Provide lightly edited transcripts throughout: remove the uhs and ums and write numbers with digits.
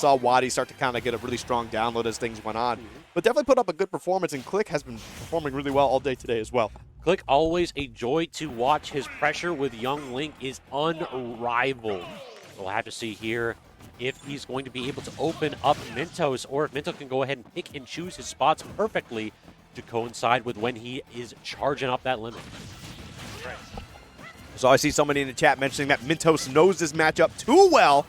saw Wadi start to kind of get a really strong download as things went on. But definitely put up a good performance, and Clique has been performing really well all day today as well. Clique, always a joy to watch. His pressure with Young Link is unrivaled. We'll have to see here if he's going to be able to open up MINTOS, or if Minto can go ahead and pick and choose his spots perfectly to coincide with when he is charging up that limit. So I see somebody in the chat mentioning that MINTOS knows this matchup too well.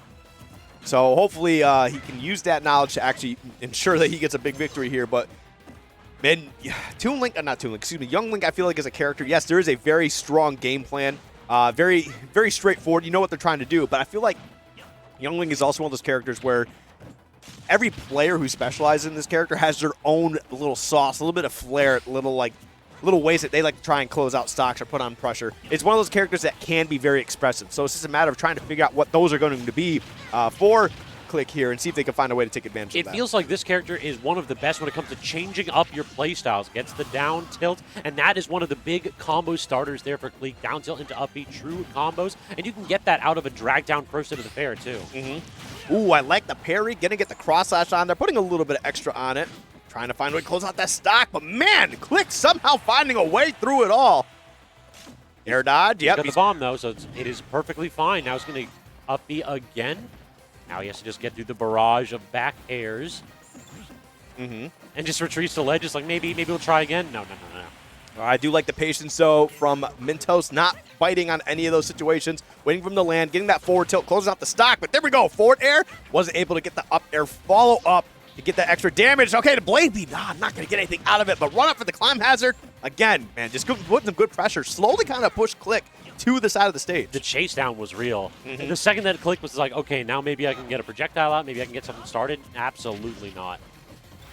So hopefully he can use that knowledge to actually ensure that he gets a big victory here. But man, Young Link, I feel like is a character. Yes, there is a very strong game plan. Very straightforward. You know what they're trying to do. But I feel like Young Link is also one of those characters where every player who specializes in this character has their own little sauce, a little bit of flair, little ways that they like to try and close out stocks or put on pressure. It's one of those characters that can be very expressive. So it's just a matter of trying to figure out what those are going to be for Clique here and see if they can find a way to take advantage of that. It feels like this character is one of the best when it comes to changing up your playstyles. Gets the down tilt, and that is one of the big combo starters there for Clique. Down tilt into up B, true combos, and you can get that out of a drag down first into the fair too. Ooh, I like the parry. Gonna get the cross slash on there, putting a little bit of extra on it. Trying to find a way to close out that stock, but man, Clique somehow finding a way through it all. Air dodge, yep. Got the bomb though, so it is perfectly fine. Now he's going to up B again. Now he has to just get through the barrage of back airs. And just retreats to ledge. Just like maybe we'll try again. No. I do like the patience, though, from MINTOS, not fighting on any of those situations, waiting for him to land, getting that forward tilt, closing out the stock. But there we go, forward air. Wasn't able to get the up air follow up to get that extra damage. Okay, the blade beat. Nah, I'm not going to get anything out of it, but run up for the climb hazard. Again, man, just putting some good pressure. Slowly kind of push Clique to the side of the stage. The chase down was real. And the second that Clique was like, okay, now maybe I can get a projectile out, maybe I can get something started. Absolutely not.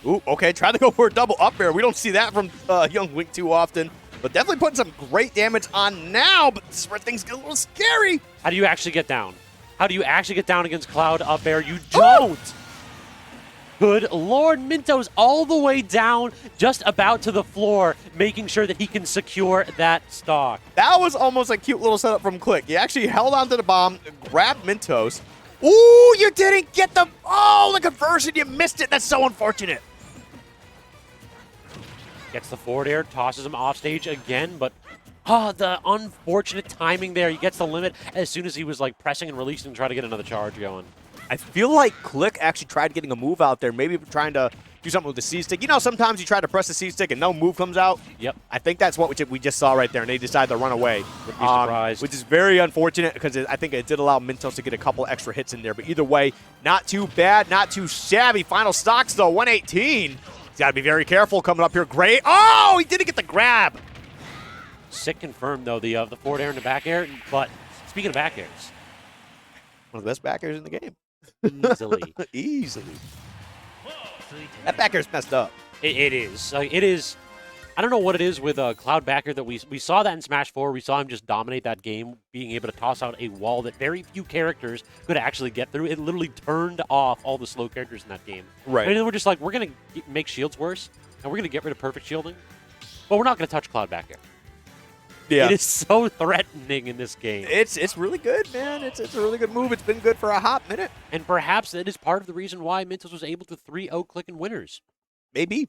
Ooh, okay, trying to go for a double up air. We don't see that from Young Link too often, but definitely putting some great damage on now, but this is where things get a little scary. How do you actually get down? How do you actually get down against Cloud up air? You don't! Good Lord, MINTOS all the way down, just about to the floor, making sure that he can secure that stock. That was almost a cute little setup from Clique. He actually held onto the bomb, grabbed MINTOS. Ooh, you didn't get the... Oh, the conversion, you missed it. That's so unfortunate. Gets the forward air, tosses him off stage again, but the unfortunate timing there. He gets the limit as soon as he was like pressing and releasing to try to get another charge going. I feel like Clique actually tried getting a move out there, maybe trying to do something with the C-stick. You know, sometimes you try to press the C-stick and no move comes out. Yep. I think that's what we just saw right there, and they decided to run away. Would be surprised. Which is very unfortunate because I think it did allow MINTOS to get a couple extra hits in there. But either way, not too bad, not too shabby. Final stocks, though, 118. He's got to be very careful coming up here. Great. Oh, he didn't get the grab. Sick confirmed, though, the forward air and the back air. But speaking of back airs. One of the best back airs in the game. Easily. Easily. That back air's messed up. It is. It is. I don't know what it is with Cloud backer that we saw that in Smash 4. We saw him just dominate that game, being able to toss out a wall that very few characters could actually get through. It literally turned off all the slow characters in that game. Right. And then we're just like, we're going to make shields worse, and we're going to get rid of perfect shielding, but we're not going to touch Cloud backer. Yeah. It is so threatening in this game. It's really good, man. It's a really good move. It's been good for a hot minute. And perhaps that is part of the reason why MINTOS was able to 3-0 Clique in winners. Maybe.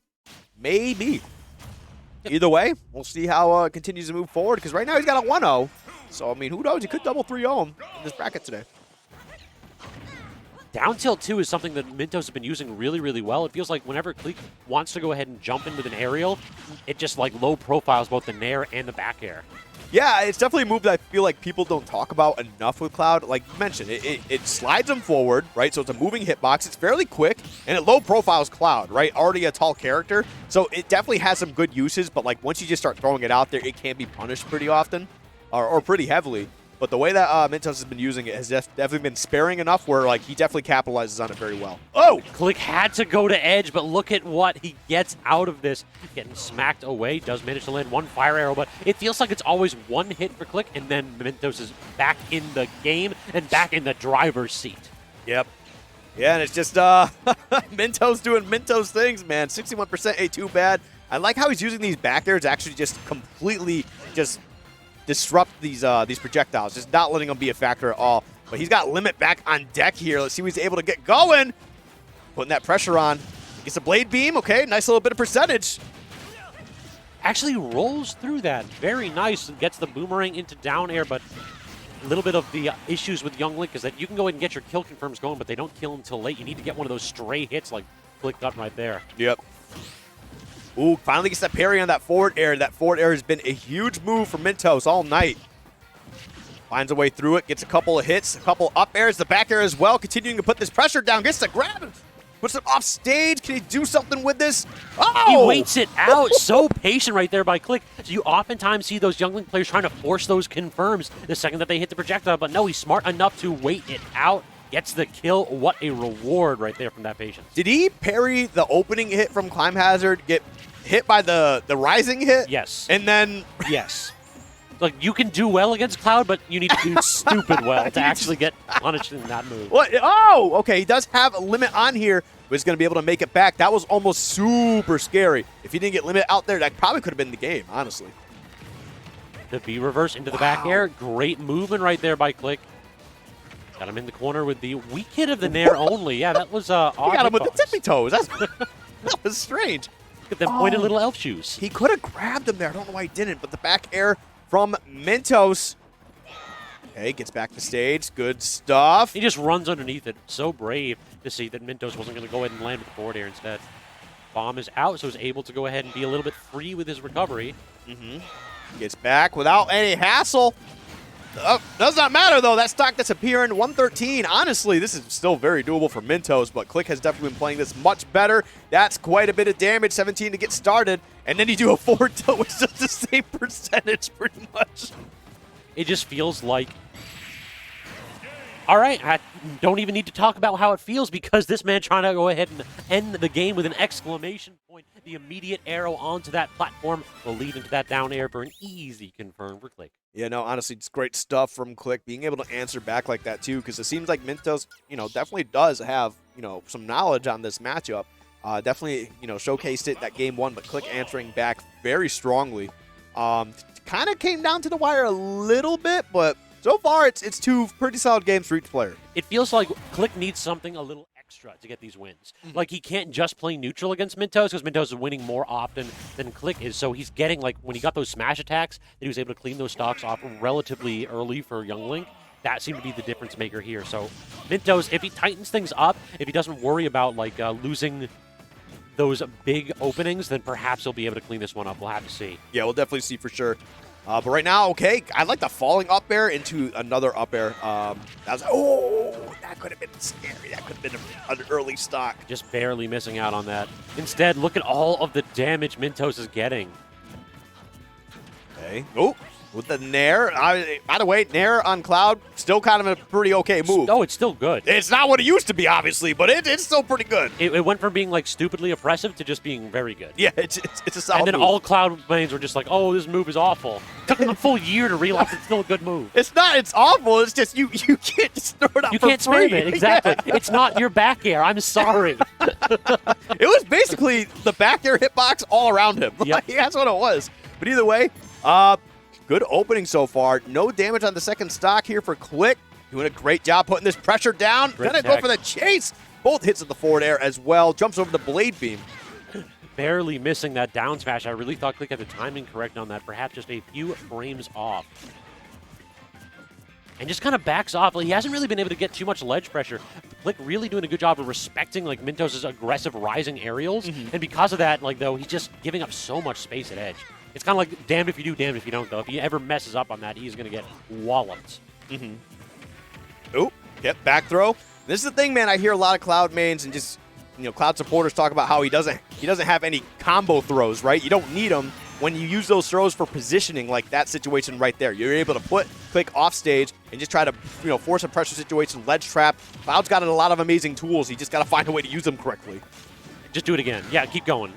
Either way, we'll see how it continues to move forward, because right now he's got a 1-0. So, I mean, who knows? He could double 3-0 him in this bracket today. Down tilt 2 is something that MINTOS has been using really, really well. It feels like whenever Clique wants to go ahead and jump in with an aerial, it just like low profiles both the nair and the back air. Yeah, it's definitely a move that I feel like people don't talk about enough with Cloud. Like you mentioned, it slides him forward, right? So it's a moving hitbox. It's fairly quick, and it low profiles Cloud, right? Already a tall character. So it definitely has some good uses, but like once you just start throwing it out there, it can be punished pretty often or pretty heavily. But the way that MINTOS has been using it has definitely been sparing enough where like he definitely capitalizes on it very well. Oh! Clique had to go to edge, but look at what he gets out of this. Getting smacked away, does manage to land one fire arrow, but it feels like it's always one hit for Clique, and then MINTOS is back in the game and back in the driver's seat. Yep. Yeah, and it's just MINTOS doing MINTOS things, man. 61% ain't too bad. I like how he's using these back airs to actually just completely just disrupt these projectiles, just not letting them be a factor at all. But he's got limit back on deck here. Let's see what he's able to get going. putting that pressure on. Gets a blade beam. Okay, nice little bit of percentage. Actually rolls through that. Very nice. And gets the boomerang into down air, but a little bit of the issues with Young Link is that you can go ahead and get your kill confirms going, but they don't kill until late. You need to get one of those stray hits like Clique got right there. Yep. Ooh, finally gets that parry on that forward air. That forward air has been a huge move for MINTOS all night. Finds a way through it, gets a couple of hits, a couple up airs, the back air as well, continuing to put this pressure down, gets the grab, puts it off stage. Can he do something with this? Oh! He waits it out. So patient right there by Clique. So you oftentimes see those Young Link players trying to force those confirms the second that they hit the projectile, but no, he's smart enough to wait it out. Gets the kill. What a reward right there from that patience. Did he parry the opening hit from Climb Hazard, get hit by the rising hit? Yes. And then... Yes. Like, you can do well against Cloud, but you need to do stupid well to actually get punished in that move. What? Oh, okay. He does have a limit on here, but he's going to be able to make it back. That was almost super scary. If he didn't get limit out there, that probably could have been the game, honestly. The B reverse into the back air. Great movement right there by Clique. Got him in the corner with the weak hit of the Nair only. Yeah, that was odd. He got him with the tippy toes. That was strange. Look at them pointed little elf shoes. He could have grabbed him there. I don't know why he didn't, but the back air from MINTOS. Okay, gets back to stage. Good stuff. He just runs underneath it. So brave to see that MINTOS wasn't going to go ahead and land with the forward air instead. Bomb is out, so he's able to go ahead and be a little bit free with his recovery. Gets back without any hassle. Does not matter, though. That stock disappearing. 113. Honestly, this is still very doable for MINTOS, but Clique has definitely been playing this much better. That's quite a bit of damage. 17 to get started. And then you do a forward tilt, which does the same percentage pretty much. It just feels like, all right, I don't even need to talk about how it feels because this man trying to go ahead and end the game with an exclamation point. The immediate arrow onto that platform will lead into that down air for an easy confirm for Clique. Yeah, no, honestly, it's great stuff from Clique, being able to answer back like that, too, because it seems like MINTOS, definitely does have, some knowledge on this matchup. Definitely, showcased it that game one, but Clique answering back very strongly. Kind of came down to the wire a little bit, but so far it's two pretty solid games for each player. It feels like Clique needs something a little extra to get these wins. Like, he can't just play neutral against MINTOS because MINTOS is winning more often than Clique is. So he's getting, like, when he got those smash attacks, that he was able to clean those stocks off relatively early for Young Link. That seemed to be the difference maker here. So MINTOS, if he tightens things up, if he doesn't worry about, like, losing those big openings, then perhaps he'll be able to clean this one up. We'll have to see. Yeah, we'll definitely see for sure. But right now, okay, I like the falling up air into another up air. That could have been scary. That could have been an early stock. Just barely missing out on that. Instead, look at all of the damage MINTOS is getting. Okay. Oh, with the Nair. By the way, Nair on Cloud, still kind of a pretty okay move. Oh, it's still good. It's not what it used to be, obviously, but it's still pretty good. It went from being, like, stupidly oppressive to just being very good. Yeah, it's a solid And then move. all Cloud lanes were just like, oh, this move is awful. Took them a full year to realize it's still a good move. It's not. It's awful. It's just you can't just throw it out You for can't free. spam it, exactly. Yeah. It's not your back air. I'm sorry. It was basically the back air hitbox all around him. Yep. Like, that's what it was. But either way, good opening so far. No damage on the second stock here for Clique. Doing a great job putting this pressure down. Gonna go for the chase. Both hits of the forward air as well. Jumps over the blade beam. Barely missing that down smash. I really thought Clique had the timing correct on that. Perhaps just a few frames off. And just kind of backs off. Like, he hasn't really been able to get too much ledge pressure. Clique really doing a good job of respecting, like, MINTOS' aggressive rising aerials. And because of that, like, though, he's just giving up so much space at edge. It's kind of like damned if you do, damned if you don't, though. If he ever messes up on that, he's going to get walloped. Oh, yep, back throw. This is the thing, man. I hear a lot of Cloud mains and just, Cloud supporters talk about how he doesn't have any combo throws, right? You don't need them when you use those throws for positioning, like that situation right there. You're able to put Clique off stage and just try to, force a pressure situation, ledge trap. Cloud's got a lot of amazing tools. He just got to find a way to use them correctly. Just do it again. Yeah, keep going.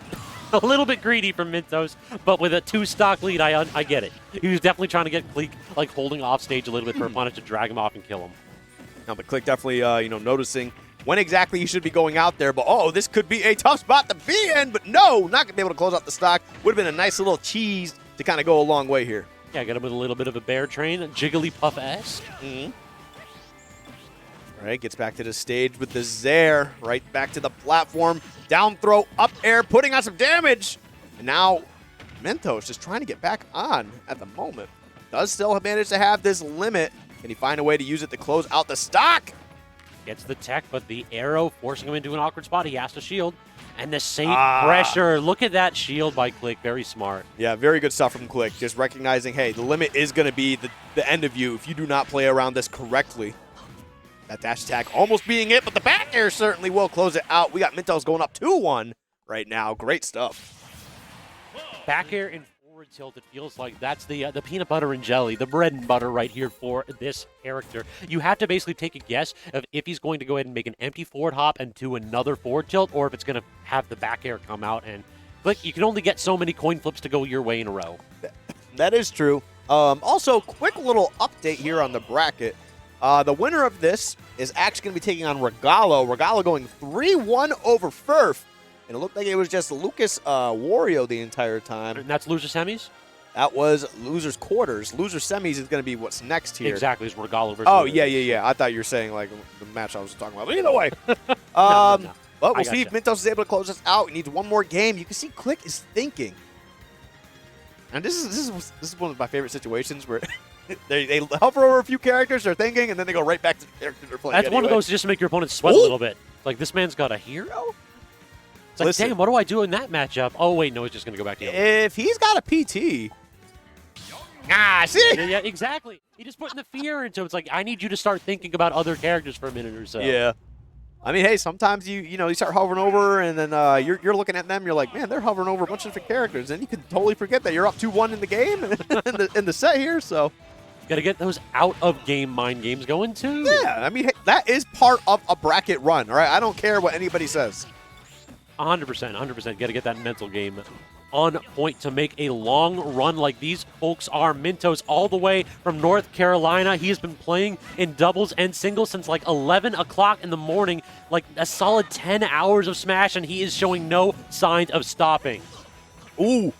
A little bit greedy from MINTOS, but with a 2-stock lead, I get it. He was definitely trying to get Clique, like, holding off stage a little bit for opponent to drag him off and kill him. Now, but Clique definitely, noticing when exactly he should be going out there. But, this could be a tough spot to be in. But no, not going to be able to close out the stock. Would have been a nice little cheese to kind of go a long way here. Yeah, got him with a little bit of a bear train, Jigglypuff-esque. Right, gets back to the stage with the Zaire. Right back to the platform. Down throw, up air, putting on some damage. And now MINTOS just trying to get back on at the moment. Does still manage to have this limit. Can he find a way to use it to close out the stock? Gets the tech, but the arrow forcing him into an awkward spot. He has to shield. And the safe pressure. Look at that shield by Clique. Very smart. Yeah, very good stuff from Clique. Just recognizing, hey, the limit is going to be the end of you if you do not play around this correctly. That dash attack almost being it, but the back air certainly will close it out. We got MINTOS going up 2-1 right now. Great stuff. Back air and forward tilt, it feels like that's the peanut butter and jelly, the bread and butter right here for this character. You have to basically take a guess of if he's going to go ahead and make an empty forward hop and do another forward tilt, or if it's going to have the back air come out. And like, you can only get so many coin flips to go your way in a row. That is true. Also, quick little update here on the bracket. The winner of this is actually going to be taking on Regalo. Regalo going 3-1 over Furf. And it looked like it was just Lucas Wario the entire time. And that's loser semis? That was losers quarters. Loser semis is going to be what's next here. Exactly, it's Regalo versus Oh, yeah. I thought you were saying like the match I was talking about. But either way. No. But we'll see if MINTOS is able to close this out. He needs one more game. You can see Clique is thinking. And this is one of my favorite situations where they hover over a few characters, they're thinking, and then they go right back to the characters they're playing. That's anyway. one of those just to make your opponent sweat a little bit. Like, this man's got a hero? It's like, Listen, damn, what do I do in that matchup? Oh, wait, no, he's just going to go back to yellow. if he's got a PT. See? Yeah, exactly. He just putting the fear into it. It's like, I need you to start thinking about other characters for a minute or so. Yeah. I mean, hey, sometimes you start hovering over, and then you're looking at them. You're like, man, they're hovering over a bunch of different characters, and you can totally forget that you're up 2-1 in the game in the set here. So, got to get those out of game mind games going too. Yeah, I mean, hey, that is part of a bracket run. All right, I don't care what anybody says. 100%. Got to get that mental game on point to make a long run like these folks are. MINTOS all the way from North Carolina. He has been playing in doubles and singles since like 11 o'clock in the morning, like a solid 10 hours of Smash, and he is showing no signs of stopping. Ooh.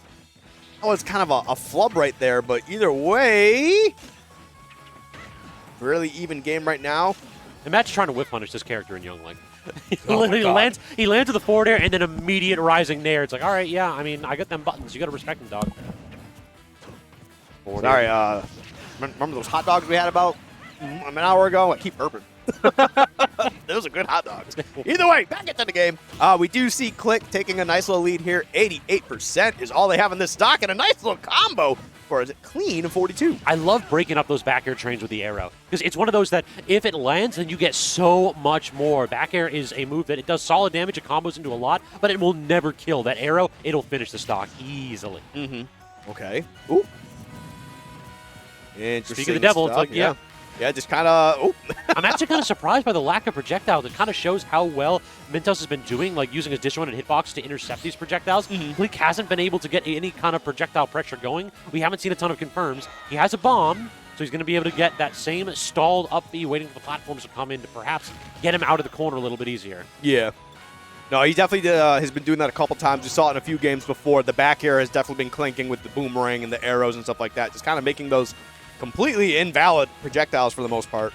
Oh, it's kind of a flub right there, but either way, really even game right now. Imagine trying to whip punish this character in Young Link. He Oh literally lands to the forward air and then immediate rising nair. It's like, all right, yeah, I mean, I got them buttons. You got to respect them, dog. Sorry, remember those hot dogs we had about an hour ago? I keep burping. Those are good hot dogs. Either way, back into the game. We do see Clique taking a nice little lead here. 88% is all they have in this stock, and a nice little combo for a clean 42. I love breaking up those back air trains with the arrow, because it's one of those that if it lands, then you get so much more. Back air is a move that it does solid damage, it combos into a lot, but it will never kill. That arrow, it'll finish the stock easily. Okay. Ooh. Interesting. Speak of the devil, stuff. it's like, yeah. Yeah, just kind of. I'm actually kind of surprised by the lack of projectiles. It kind of shows how well MINTOS has been doing, like using his disjointed hitbox to intercept these projectiles. Clique hasn't been able to get any kind of projectile pressure going. We haven't seen a ton of confirms. He has a bomb, so he's going to be able to get that same stalled up B, waiting for the platforms to come in to perhaps get him out of the corner a little bit easier. Yeah. No, he definitely has been doing that a couple times. We saw it in a few games before. The back air has definitely been clinking with the boomerang and the arrows and stuff like that, just kind of making those completely invalid projectiles for the most part.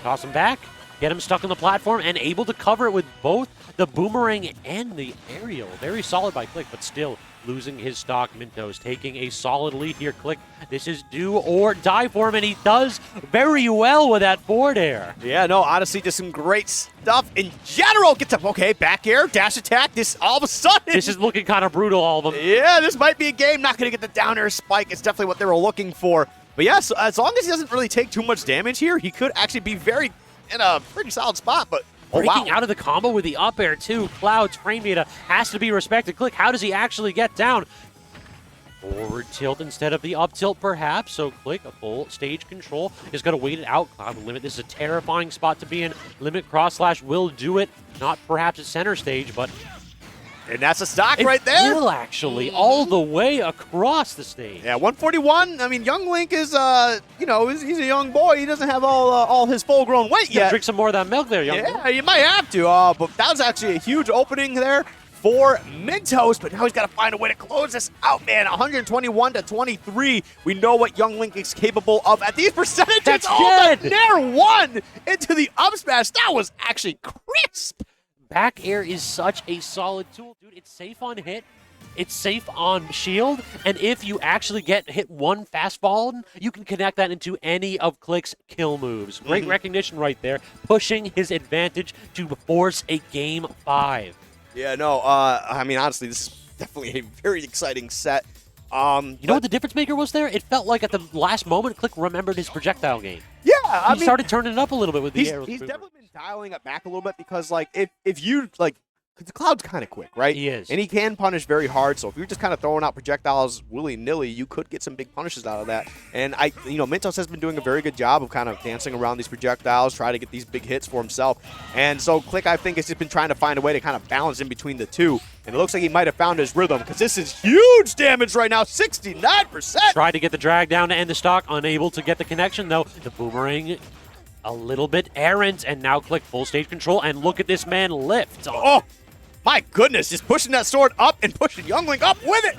Toss him back, get him stuck on the platform, and able to cover it with both the boomerang and the aerial. Very solid by Clique, but still losing his stock. MINTOS taking a solid lead here. Clique, this is do or die for him, and he does very well with that forward air. Yeah, no, honestly, just some great stuff in general. Gets up, okay, back air, dash attack. This all of a sudden. This is looking kind of brutal, all of them. Yeah, this might be a game. Not going to get the down air spike. It's definitely what they were looking for. But yes, as long as he doesn't really take too much damage here, he could actually be in a pretty solid spot. But breaking out of the combo with the up air too. Cloud's frame data has to be respected. Clique, how does he actually get down? Forward tilt instead of the up tilt, perhaps. So Clique, a full stage control, is going to wait it out. Cloud will limit. This is a terrifying spot to be in. Limit cross slash will do it. Not perhaps at center stage, but. And that's a stock right there. Will actually, all the way across the stage. Yeah, 141. I mean, Young Link is, he's a young boy. He doesn't have all his full-grown weight yet. Drink some more of that milk there, young boy. Yeah, you might have to. But that was actually a huge opening there for MINTOS, but now he's got to find a way to close this out, man. 121-23. We know what Young Link is capable of at these percentages. That's the good. Nair one into the up smash. That was actually crisp. Back air is such a solid tool, dude. It's safe on hit. It's safe on shield, and if you actually get hit one fastball, you can connect that into any of Clique's kill moves. Great recognition right there, pushing his advantage to force a game 5. Yeah, no, I mean, honestly, this is definitely a very exciting set. You know what the difference maker was there? It felt like at the last moment, Clique remembered his projectile game. Yeah, I mean, he started turning it up a little bit with the air. He's definitely been dialing it back a little bit because, like, if you, like, because the Cloud's kind of quick, right? He is. And he can punish very hard, so if you're just kind of throwing out projectiles willy-nilly, you could get some big punishes out of that. And, MINTOS has been doing a very good job of kind of dancing around these projectiles, trying to get these big hits for himself. And so Clique, I think, has just been trying to find a way to kind of balance in between the two. And it looks like he might have found his rhythm because this is huge damage right now, 69%. Tried to get the drag down to end the stock, unable to get the connection, though. The boomerang a little bit errant, and now Clique full stage control, and look at this man lift. Oh, my goodness, just pushing that sword up and pushing Young Link up with it.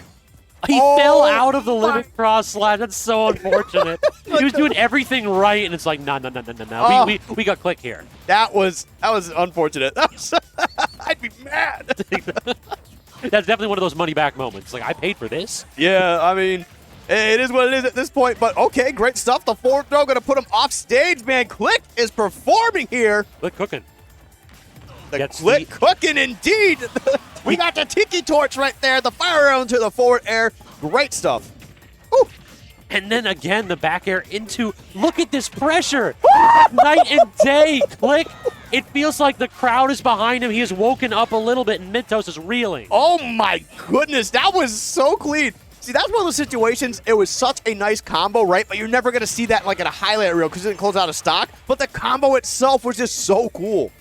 He fell out of the limit cross slash. That's so unfortunate. He was doing everything right, and it's like, no. Oh. We got Clique here. That was unfortunate. I'd be mad. That's definitely one of those money back moments. Like, I paid for this. Yeah, I mean, it is what it is at this point. But okay, great stuff. The forward throw going to put him off stage, man. Clique is performing here. Clique cooking. The Clique cooking indeed. We got the tiki torch right there. The fire arrow into the forward air. Great stuff. Woo. And then again, the back air into, look at this pressure. Night and day, Clique. It feels like the crowd is behind him. He has woken up a little bit, and MINTOS is reeling. Oh my goodness, that was so clean. See, that's one of those situations, it was such a nice combo, right? But you're never going to see that like in a highlight reel because it didn't close out of stock. But the combo itself was just so cool.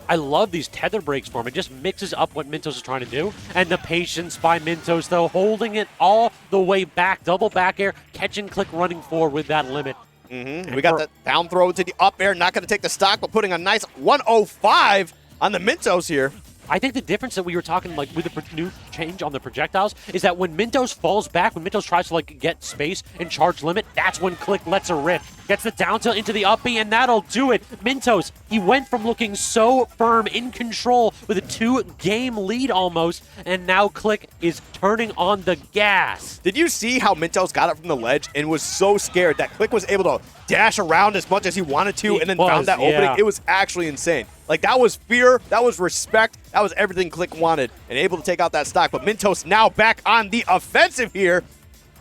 I love these tether breaks for him. It just mixes up what MINTOS is trying to do. And the patience by MINTOS, though, holding it all the way back. Double back air, catching Clique running forward with that limit. And we got the down throw to the up air. Not going to take the stock, but putting a nice 105 on the MINTOS here. I think the difference that we were talking like with the new change on the projectiles is that when MINTOS falls back, when MINTOS tries to like get space and charge limit, that's when Clique lets her rip. Gets the down tilt into the up B, and that'll do it. MINTOS, he went from looking so firm, in control, with a 2-game lead almost, and now Clique is turning on the gas. Did you see how MINTOS got it from the ledge and was so scared that Clique was able to dash around as much as he wanted to and then found that opening? It was actually insane. Like, that was fear, that was respect, that was everything Clique wanted, and able to take out that stock. But MINTOS now back on the offensive here.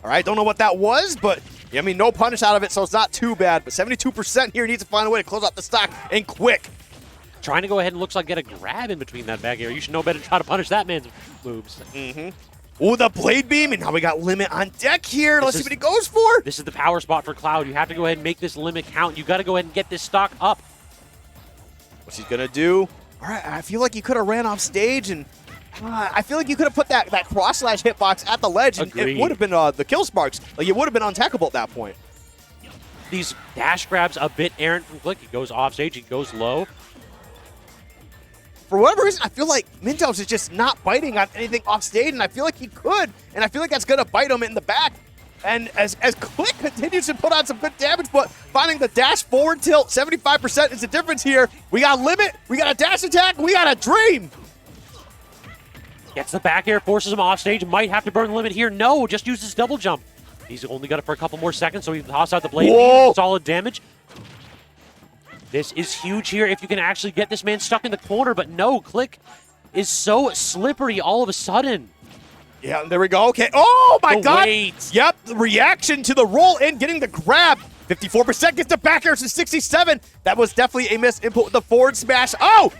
All right, don't know what that was, but I mean, no punish out of it, so it's not too bad. But 72% here needs to find a way to close out the stock, and quick. Trying to go ahead and looks like get a grab in between that back air. You should know better to try to punish that man's moves. Oh, the blade beam, and now we got limit on deck here. Let's see what he goes for. This is the power spot for Cloud. You have to go ahead and make this limit count. You got to go ahead and get this stock up. What's he gonna do? All right, I feel like he could have ran off stage, and I feel like you could have put that cross slash hitbox at the ledge, and it would have been the kill sparks. Like, it would have been untackable at that point. These dash grabs a bit errant from Clique. He goes off stage, he goes low. For whatever reason, I feel like MINTOS is just not biting on anything off stage, and I feel like he could, and I feel like that's gonna bite him in the back. And as Clique continues to put on some good damage, but finding the dash forward tilt, 75% is the difference here. We got limit, we got a dash attack, we got a dream. Gets the back air, forces him off stage, might have to burn the limit here. No, just uses double jump. He's only got it for a couple more seconds, so he tosses out the blade. Whoa. Solid damage. This is huge here if you can actually get this man stuck in the corner, but no, Clique is so slippery all of a sudden. Yeah, there we go. Okay. Oh, my God. Wait. Yep, the reaction to the roll in, getting the grab. 54% gets the back air to 67. That was definitely a miss input with the forward smash. Oh!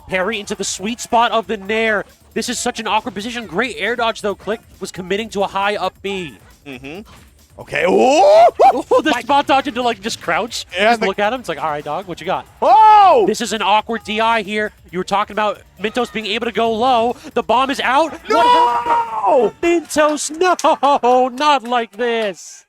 Parry into the sweet spot of the Nair. This is such an awkward position. Great air dodge, though. Clique was committing to a high up B. Okay. Oh! Oh, the spot dodge into, like, just crouch. Yeah, just look at him. It's like, all right, dog, what you got? Oh! This is an awkward DI here. You were talking about MINTOS being able to go low. The bomb is out. No! MINTOS, no, not like this.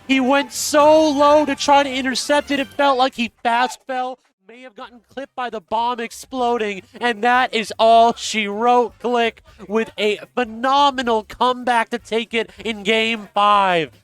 He went so low to try to intercept it. It felt like he fast fell may have gotten clipped by the bomb exploding, and that is all she wrote. Clique with a phenomenal comeback to take it in Game 5.